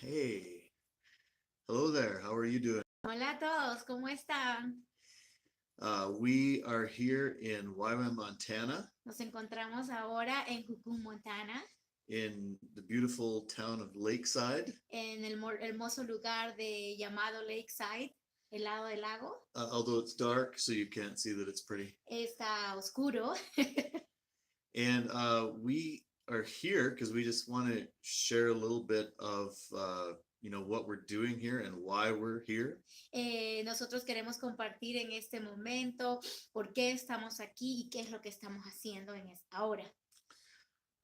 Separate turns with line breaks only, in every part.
Hey, hello there. How are you doing?
Hola a todos, ¿cómo están?
We are here in Wyman, Montana,
Nos encontramos ahora en Jucum, Montana,
in the beautiful town of Lakeside.
en el hermoso lugar llamado Lakeside, el lado del lago.
Although it's dark, so you can't see that it's pretty.
Está oscuro.
And we are here because we just want to share a little bit of what we're doing here and why we're here.
Nosotros queremos compartir en este momento por qué estamos aquí y qué es lo que estamos haciendo ahora.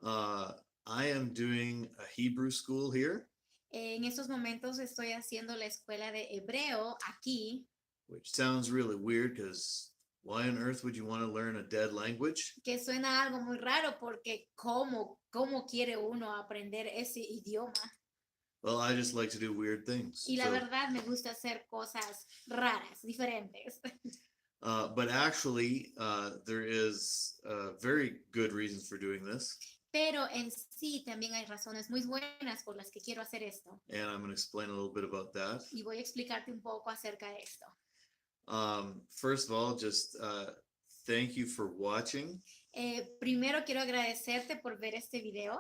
Uh, I am doing a Hebrew school here,
En estos momentos estoy haciendo la escuela de hebreo aquí,
which sounds really weird because why on earth would you want to learn a dead language?
que suena algo muy raro porque ¿cómo quiere uno aprender ese idioma?
Well, I just like to do weird things.
Y la verdad me gusta hacer cosas raras, diferentes.
But actually, there is very good reasons for doing this,
Pero en sí también hay razones muy buenas por las que quiero hacer esto.
and I'm going to explain a little bit about that.
Y voy a explicarte un poco acerca de esto.
First of all, just thank you for watching,
Primero quiero agradecerte por ver este video.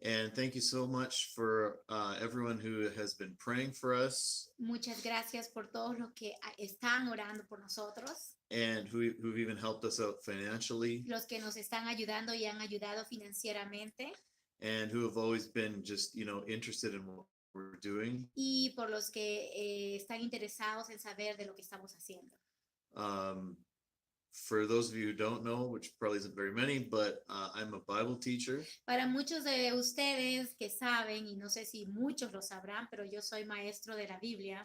and thank you so much for everyone who has been praying for us
Muchas gracias por todos los que están orando por nosotros,
and who've even helped us out financially,
los que nos están ayudando y han ayudado financieramente,
and who have always been just, interested in what we're doing.
y por los que están interesados en saber de lo que estamos haciendo.
For those of you who don't know, which probably isn't very many, but I'm a Bible teacher.
Para muchos de ustedes que saben, y no sé si muchos lo sabrán, pero yo soy maestro de la Biblia.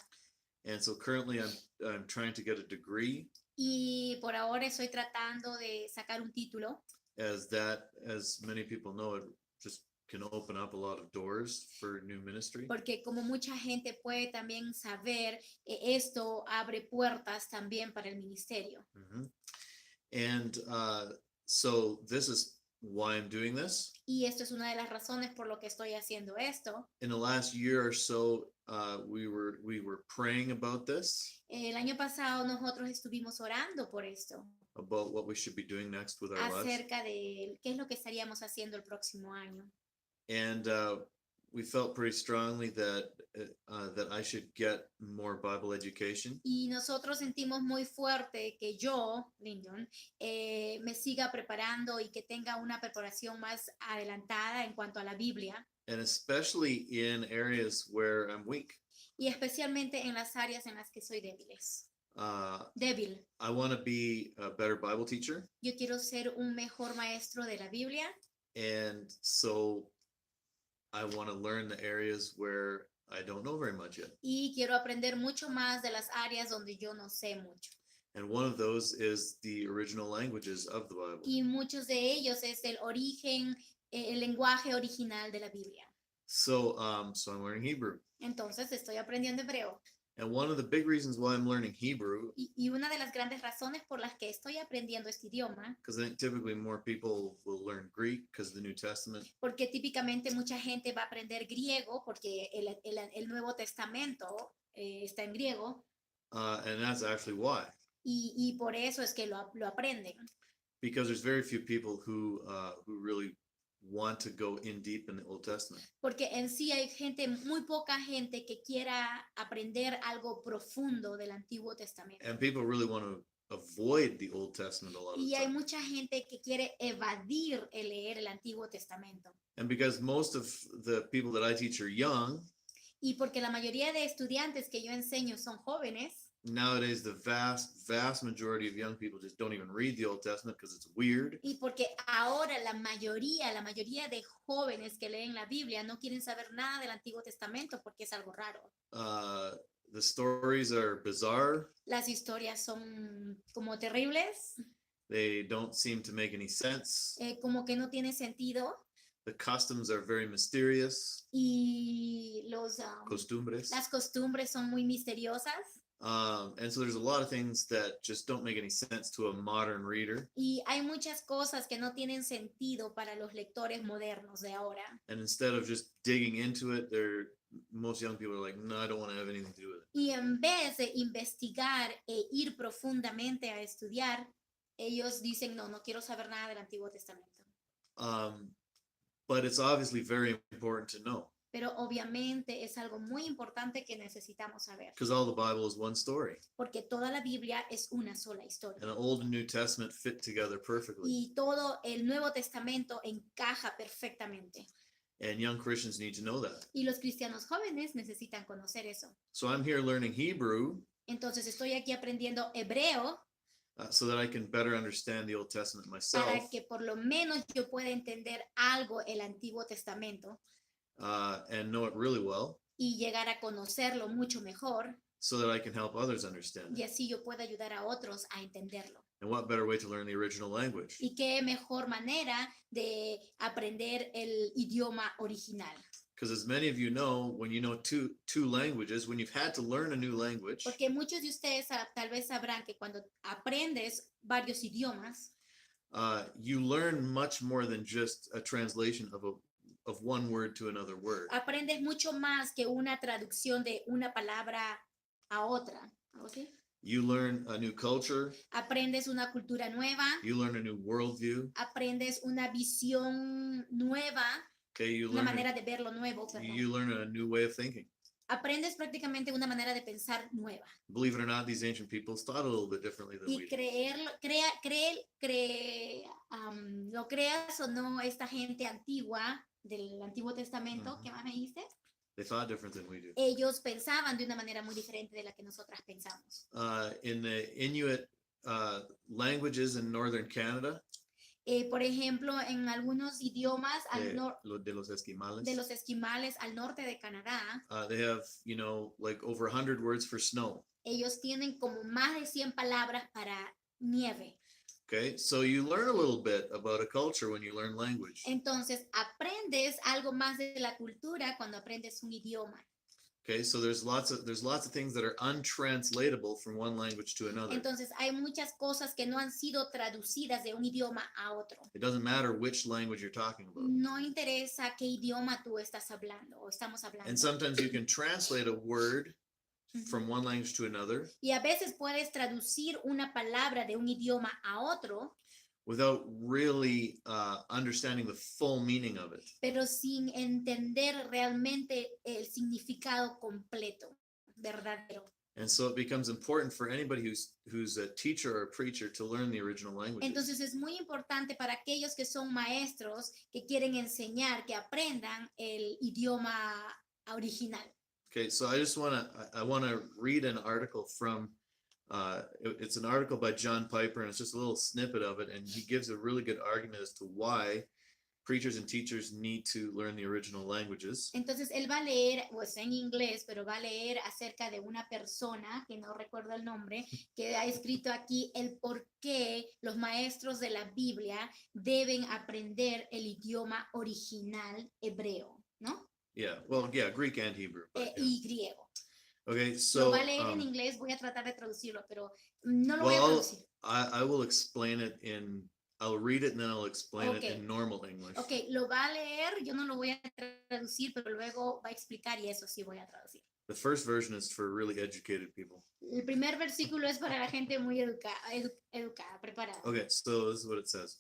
And so currently I'm trying to get a degree.
Y por ahora estoy tratando de sacar un título.
As many people know, it just can open up a lot of doors for new ministry.
Porque como mucha gente puede también saber, esto abre puertas también para el ministerio.
Mm-hmm. And so this is why I'm doing this.
Y esto es una de las razones por lo que estoy haciendo esto.
In the last year or so, we were praying about this.
El año pasado nosotros estuvimos orando por esto.
About what we should be doing next with our lives.
Acerca de qué es lo que estaríamos haciendo el próximo año.
And we felt pretty strongly that I should get more Bible education.
Y nosotros sentimos muy fuerte que yo, Lyndon, me siga preparando y que tenga una preparación más adelantada en cuanto a la Biblia.
And especially in areas where I'm weak.
Y especialmente en las áreas en las que soy débil.
I want to be a better Bible teacher.
Yo quiero ser un mejor maestro de la Biblia.
And so I want to learn the areas where I don't know very much yet.
Y quiero aprender mucho más de las áreas donde yo no sé mucho.
And one of those is the original languages of the Bible.
Y muchos de ellos es el origen, el lenguaje original de la Biblia.
So I'm learning Hebrew.
Entonces estoy aprendiendo hebreo.
And one of the big reasons why I'm learning Hebrew,
y una de las grandes razones por las que estoy aprendiendo este idioma,
because I think typically more people will learn Greek because of the New Testament.
Porque típicamente mucha gente va a aprender griego porque el Nuevo Testamento está en griego.
And that's actually why.
Y por eso es que lo aprenden.
Because there's very few people who really want to go in deep in the Old Testament.
Porque en sí hay muy poca gente que quiera aprender algo profundo del Antiguo Testamento.
And people really want to avoid the Old Testament a lot of the
Y hay
time.
mucha gente que quiere evadir el leer el Antiguo Testamento.
And because most of the people that I teach are young,
y porque la mayoría de estudiantes que yo enseño son jóvenes,
nowadays the vast majority of young people just don't even read the Old Testament because it's weird.
Y porque ahora la mayoría de jóvenes que leen la Biblia no quieren saber nada del Antiguo Testamento porque es algo raro.
The stories are bizarre.
Las historias son como terribles.
They don't seem to make any sense.
Como que no tiene sentido.
The customs are very mysterious.
Y las costumbres son muy misteriosas.
And so there's a lot of things that just don't make any sense to a modern reader.
Y hay muchas cosas que no tienen sentido para los lectores modernos de ahora.
And instead of just digging into it, most young people are like, no, I don't want to have anything to do with it.
Y en vez de investigar e ir profundamente a estudiar, ellos dicen, no, no quiero saber nada del Antiguo Testamento.
But it's obviously very important to know.
Pero obviamente es algo muy importante que necesitamos saber.
Because all the Bible is one story.
Porque toda la Biblia es una sola historia.
And the Old and New Testament fit together perfectly.
Y todo el Nuevo Testamento encaja perfectamente.
And young Christians need to know that.
Y los cristianos jóvenes necesitan conocer eso.
So I'm here learning Hebrew.
Entonces estoy aquí aprendiendo hebreo.
So that I can better understand the Old Testament myself.
Para que por lo menos yo pueda entender algo el Antiguo Testamento.
And know it really well.
Y llegar a conocerlo mucho mejor.
So that I can help others understand it.
Y así yo pueda ayudar a otros a entenderlo.
And what better way to learn the original language?
Y qué mejor manera de aprender el idioma original.
Because as many of you know, when you know two languages, when you've had to learn a new language,
porque muchos de ustedes tal vez sabrán que cuando aprendes varios idiomas,
you learn much more than just a translation of one word to another word.
Aprendes mucho más que una traducción de una palabra a otra. ¿Algo así?
You learn a new culture.
Aprendes una cultura nueva.
You learn a new worldview.
Aprendes una visión nueva.
Okay, you
una
learn
manera de ver lo nuevo. Perdón.
You learn a new way of thinking.
Aprendes prácticamente una manera de pensar nueva.
Believe it or not, these ancient peoples thought a little bit differently than we do.
Lo creas o no, esta gente antigua del Antiguo Testamento, ¿qué más me dijiste?
They thought different than we do.
Ellos pensaban de una manera muy diferente de la que nosotras pensamos.
In the Inuit languages in northern Canada,
por ejemplo, en algunos idiomas
de los
esquimales al norte de Canadá,
they have, like over 100 words for snow.
Ellos tienen como más de 100 palabras para nieve.
Okay, so you learn a little bit about a culture when you learn language.
Entonces, aprendes algo más de la cultura cuando aprendes un idioma.
Okay, so there's lots of things that are untranslatable from one language to another.
Entonces, hay muchas cosas que no han sido traducidas de un idioma a otro.
It doesn't matter which language you're talking about.
No interesa qué idioma tú estás hablando o estamos hablando.
And sometimes you can translate a word from one language to another.
Y a veces puedes traducir una palabra de un idioma a otro.
Without really understanding the full meaning of it.
Pero sin entender realmente el significado completo, verdadero.
And so it becomes important for anybody who's a teacher or a preacher to learn the original language.
Entonces es muy importante para aquellos que son maestros que quieren enseñar, que aprendan el idioma original.
Okay, so I want to read an article from it's an article by John Piper, and it's just a little snippet of it, and he gives a really good argument as to why preachers and teachers need to learn the original languages.
Entonces él va a leer, pues en inglés, pero va a leer acerca de una persona, que no recuerdo el nombre, que ha escrito aquí el por qué los maestros de la Biblia deben aprender el idioma original hebreo, ¿no?
Yeah, well, yeah, Greek and Hebrew. But, yeah.
Y griego.
Okay, so
lo va a leer en inglés, voy a tratar de traducirlo, pero no lo voy a traducir.
I will explain it I'll read it and then I'll explain it in normal English.
Okay, lo va a leer, yo no lo voy a traducir, pero luego va a explicar y eso sí voy a traducir.
The first version is for really educated people.
El primer versículo es para la gente muy educada, preparada.
Okay, so this is what it says.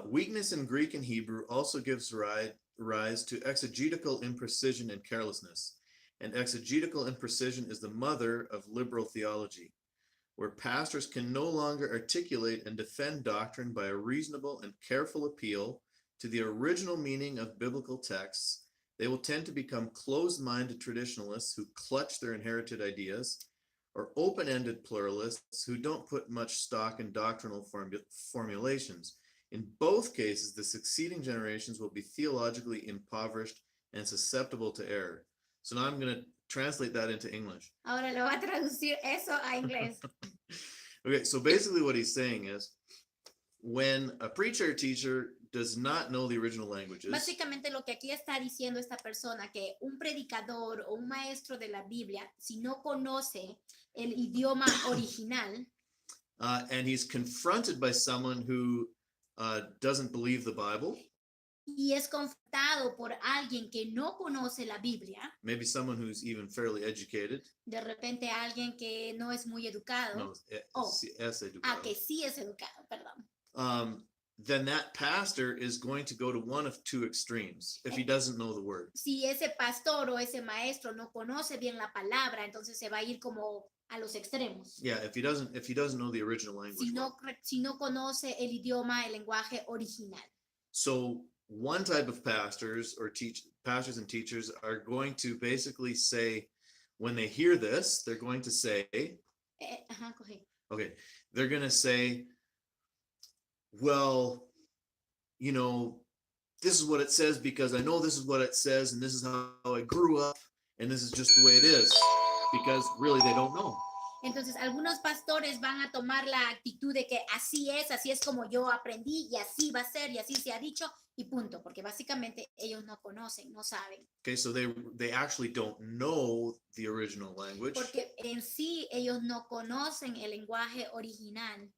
Weakness in Greek and Hebrew also gives rise to exegetical imprecision and carelessness. And exegetical imprecision is the mother of liberal theology, where pastors can no longer articulate and defend doctrine by a reasonable and careful appeal to the original meaning of biblical texts. They will tend to become closed-minded traditionalists who clutch their inherited ideas, or open-ended pluralists who don't put much stock in doctrinal formulations. In both cases, the succeeding generations will be theologically impoverished and susceptible to error. So now I'm going to translate that into English.
Ahora lo va a traducir eso a inglés.
Okay, so basically what he's saying is when a preacher or teacher does not know the original languages,
Básicamente lo que aquí está diciendo esta persona, que un predicador o un maestro de la Biblia, si no conoce el idioma original,
and he's confronted by someone who doesn't believe the Bible,
y es confrontado por alguien que no conoce la Biblia,
maybe someone who's even fairly educated,
de repente alguien que no es muy educado,
no,
Oh.
es educado,
que sí es educado, perdón.
then that pastor is going to go to one of two extremes if he doesn't know the word.
Si ese pastor o ese maestro no conoce bien la palabra, entonces se va a ir como a los extremos.
Yeah, if he doesn't know the original language.
Si no conoce el idioma, el lenguaje original.
So one type of pastors and teachers are going to basically say, when they hear this, they're going to say, okay, they're going to say, well, you know, this is what it says because I know this is what it says, and this is how I grew up, and this is just the way it is, because really they don't know.
Entonces, algunos pastores van a tomar la actitud de que así es como yo aprendí, y así va a ser, y así se ha dicho, y punto, porque básicamente ellos no conocen, no saben.
Okay, so they actually don't know the original language.
Porque en sí ellos no conocen el lenguaje original.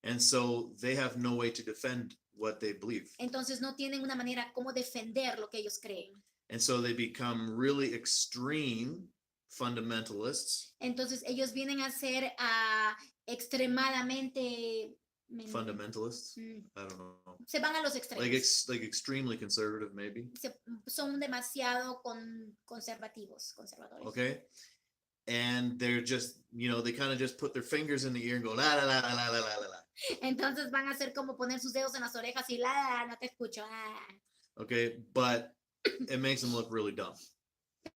And so they have no way to defend what they believe.
Entonces no tienen una manera como defender lo que ellos creen.
And so they become really extreme fundamentalists.
Entonces ellos vienen a ser extremadamente
Fundamentalists? I don't know.
Se van a los extremos.
Like extremely conservative, maybe.
Son demasiado conservadores.
Okay. And they're just, they kind of just put their fingers in the ear and go la la la la la la la la.
Entonces van a hacer como poner sus dedos en las orejas y no te escucho.
Okay, but it makes them look really dumb.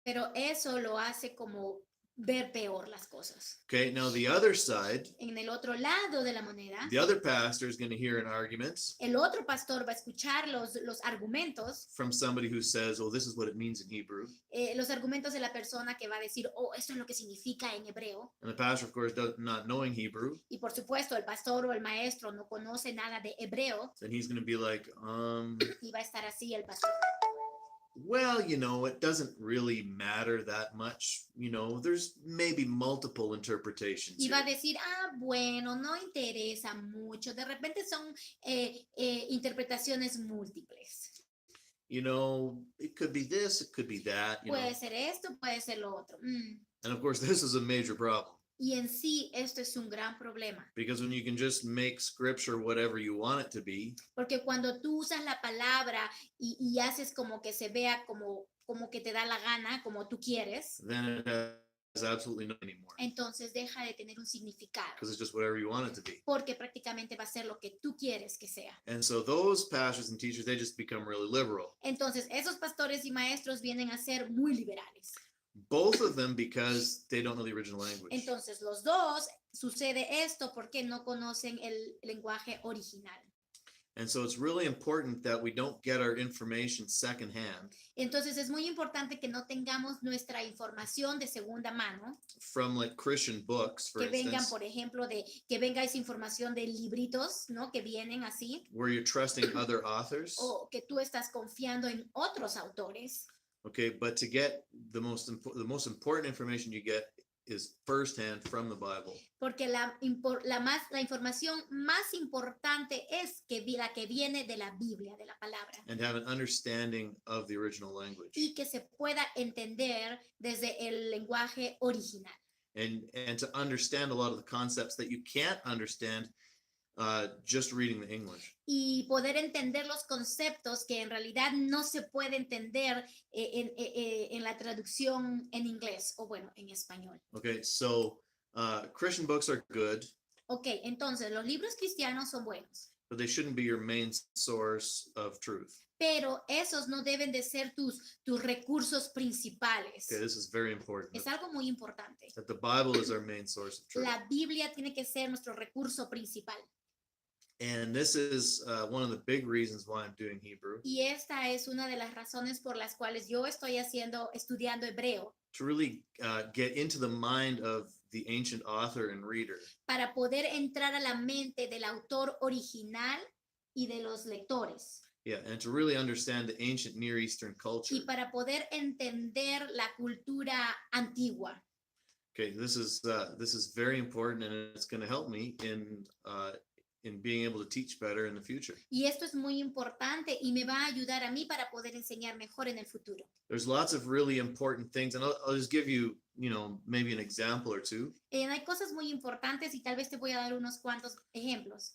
Pero eso lo hace como ver peor las cosas.
Okay, now the other side,
en el otro lado de la moneda,
the other pastor is going to hear an argument
el otro pastor va a escuchar los argumentos
from somebody who says, oh, this is what it means in Hebrew.
Los argumentos de la persona que va a decir, esto es lo que significa en hebreo.
And the pastor, of course, not knowing Hebrew.
Y por supuesto, el pastor o el maestro no conoce nada de hebreo.
Then he's going to be like,
Y va a estar así el pastor.
Well, it doesn't really matter that much. There's maybe multiple interpretations.
Y va a decir, bueno, no interesa mucho. De repente son interpretaciones múltiples.
It could be this, it could be that.
Puede ser esto, puede ser lo otro.
And of course, this is a major problem.
Y en sí, esto es un gran problema.
Because when you can just make scripture whatever you want it to be.
Porque cuando tú usas la palabra y haces como que se vea como que te da la gana, como tú quieres.
Then it has absolutely no anymore.
Entonces deja de tener un significado.
Because it's just whatever you want it to be.
Porque prácticamente va a ser lo que tú quieres que sea.
And so those pastors and teachers, they just become really liberal.
Entonces esos pastores y maestros vienen a ser muy liberales.
Both of them because they don't know the original language.
Entonces los dos sucede esto porque no conocen el lenguaje original.
And so it's really important that we don't get our information secondhand.
Entonces es muy importante que no tengamos nuestra información de segunda mano.
From like Christian books, for
que vengan,
instance,
por ejemplo, que venga esa información de libritos, ¿no? Que vienen así.
Where you're trusting other authors.
O que tú estás confiando en otros autores.
Okay, but to get the most important information you get is firsthand from the Bible.
Porque la información más importante es la que viene de la Biblia, de la palabra.
And have an understanding of the original language.
Y que se pueda entender desde el lenguaje original.
And to understand a lot of the concepts that you can't understand just reading the English.
Y poder entender los conceptos que en realidad no se puede entender en la traducción en inglés o bueno, en español.
Okay, so Christian books are good.
Okay, entonces los libros cristianos son buenos.
But they shouldn't be your main source of truth.
Pero esos no deben de ser tus recursos principales.
Okay, this is very important.
Es algo muy importante.
That the Bible is our main source of truth.
La Biblia tiene que ser nuestro recurso principal.
And this is one of the big reasons why I'm doing Hebrew.
Y esta es una de las razones por las cuales yo estoy estudiando hebreo.
To really get into the mind of the ancient author and reader.
Para poder entrar a la mente del autor original y de los lectores.
Yeah, and to really understand the ancient Near Eastern culture.
y para poder entender la cultura antigua.
Okay, this is very important, and it's going to help me in being able to teach better in the future.
Y esto es muy importante y me va a ayudar a mí para poder enseñar mejor en el futuro.
There's lots of really important things, and I'll just give you, maybe an example or two.
Hay cosas muy importantes y tal vez te voy a dar unos cuantos ejemplos.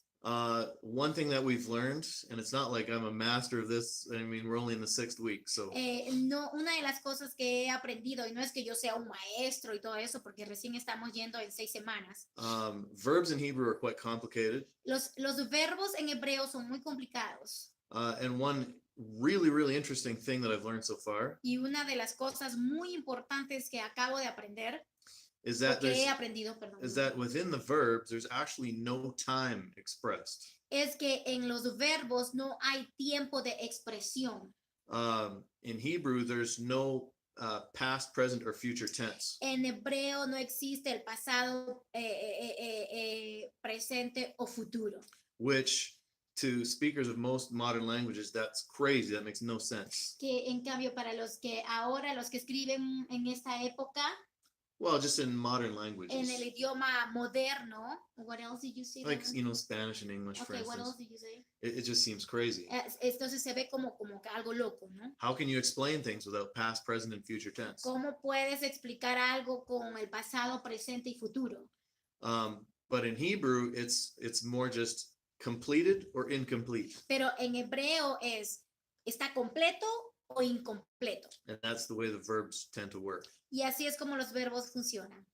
One thing that we've learned, and it's not like I'm a master of this. I mean, we're only in the 6th week, so
No, una de las cosas que he aprendido, y no es que yo sea un maestro y todo eso, porque recién estamos yendo en 6 semanas.
verbs in Hebrew are quite complicated.
Los verbos en hebreo son muy complicados.
And one really, really interesting thing that I've learned so far
Y una de las cosas muy importantes que acabo de aprender,
is
o
that
que he aprendido, perdón,
is that within the verbs, there's actually no time expressed.
es que en los verbos no hay tiempo de expresión.
In Hebrew, there's no past, present, or future tense.
En hebreo no existe el pasado, presente o futuro.
Which, to speakers of most modern languages, that's crazy. That makes no sense.
Que en cambio para los que escriben en esta época,
Well, just in modern
en
languages,
el idioma moderno, what else did you say?
like
Devon?
Spanish and English, for
Okay, what else
instance,
did you say?
it just seems crazy.
Entonces se ve como que algo loco, ¿no?
How can you explain things without past, present, and future tense?
¿Cómo puedes explicar algo con el pasado, presente y futuro?
But in Hebrew, it's more just completed or incomplete,
Pero en hebreo está completo o incompleto.
and that's the way the verbs tend to work.
Y así es como los verbos funcionan.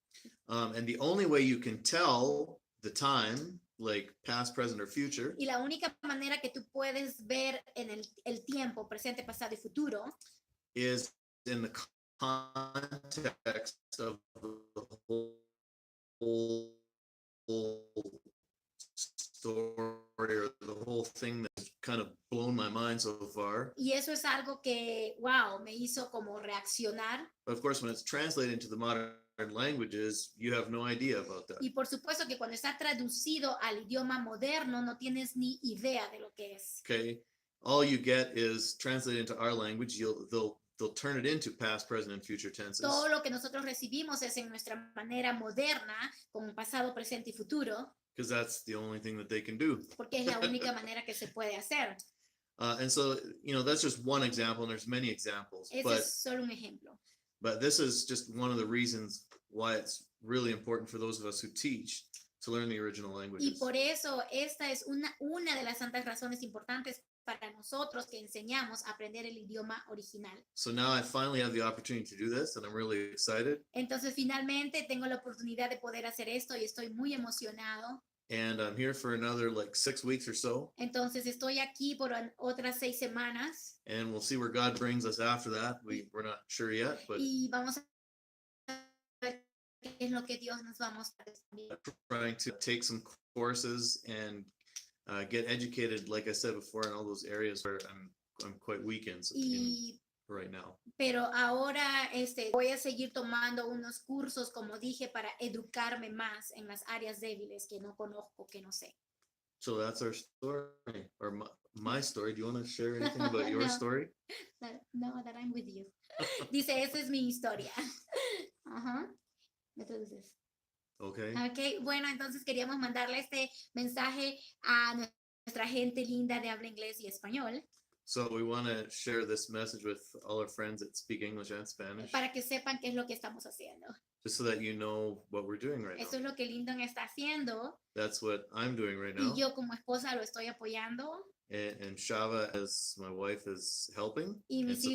And the only way you can tell the time, like past, present, or future,
Y la única manera que tú puedes ver en el tiempo, presente, pasado y futuro,
is in the context of the whole story, or the whole thing that's kind of blown my mind so far.
y eso es algo que, wow, me hizo como reaccionar.
But of course, when it's translated into the modern languages, you have no idea about that.
Y por supuesto que cuando está traducido al idioma moderno, no tienes ni idea de lo que es.
Okay, all you get is translated into our language. They'll turn it into past, present, and future tenses.
Todo lo que nosotros recibimos es en nuestra manera moderna, con pasado, presente y futuro,
Because that's the only thing that they can do.
porque es la única manera que se puede hacer.
And so, that's just one example, and there's many examples.
Ese
But
es solo un ejemplo.
But this is just one of the reasons why it's really important for those of us who teach to learn the original
Y
languages.
por eso esta es una de las tantas razones importantes para nosotros que enseñamos a aprender el idioma original.
So now I finally have the opportunity to do this, and I'm really excited.
Entonces finalmente tengo la oportunidad de poder hacer esto y estoy muy emocionado.
And I'm here for another 6 weeks or so,
Entonces estoy aquí por otras 6 semanas
and we'll see where God brings us after that. We're not sure yet, but
y vamos a ver qué es lo que Dios nos va a mostrar.
trying to take some courses and get educated, like I said before, in all those areas where I'm quite weak in right now.
Pero ahora voy a seguir tomando unos cursos, como dije, para educarme más en las áreas débiles que no conozco, que no sé.
So that's our story, or my story. Do you want to share anything about your
No.
story?
No, that I'm with you. Dice, esa es mi historia. Ajá. ¿Me traduces?
Okay.
Ok, bueno, entonces queríamos mandarle este mensaje a nuestra gente linda de habla inglés y español,
So we want to share this message with all our friends that speak English and Spanish,
para que sepan qué es lo que estamos haciendo.
just so that you know what we're doing right
Eso
now.
es lo que Lyndon está haciendo
That's what I'm doing right now.
y yo como esposa lo estoy apoyando
And Shava, as my wife, is helping.
y
And,
mis
so-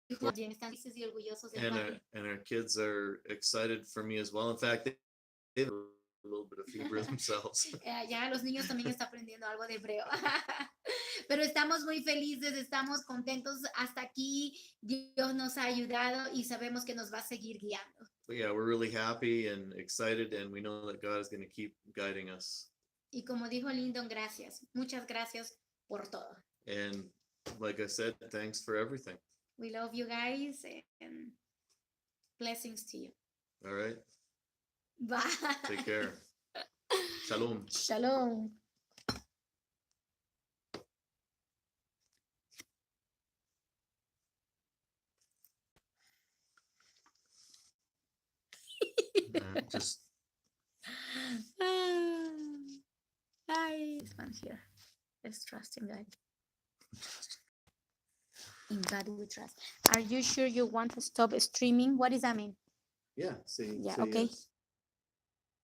hijos también están felices y orgullosos de
and,
papi.
and our kids are excited for me as well. In fact, they have a little bit of Hebrew themselves.
Ya los niños también están aprendiendo algo de hebreo. Pero estamos muy felices, estamos contentos hasta aquí. Dios nos ha ayudado y sabemos que nos va a seguir guiando.
But yeah, we're really happy and excited, and we know that God is going to keep guiding us.
Y como dijo Lyndon, gracias. Muchas gracias por todo.
And like I said, thanks for everything.
We love you guys and blessings to you.
All right.
Bye.
Take care. Shalom.
Shalom.
Just
This one here. Let's trust in God. In God we trust. Are you sure you want to stop streaming? What does that mean?
yeah, say
Yeah,
say
okay.
yes.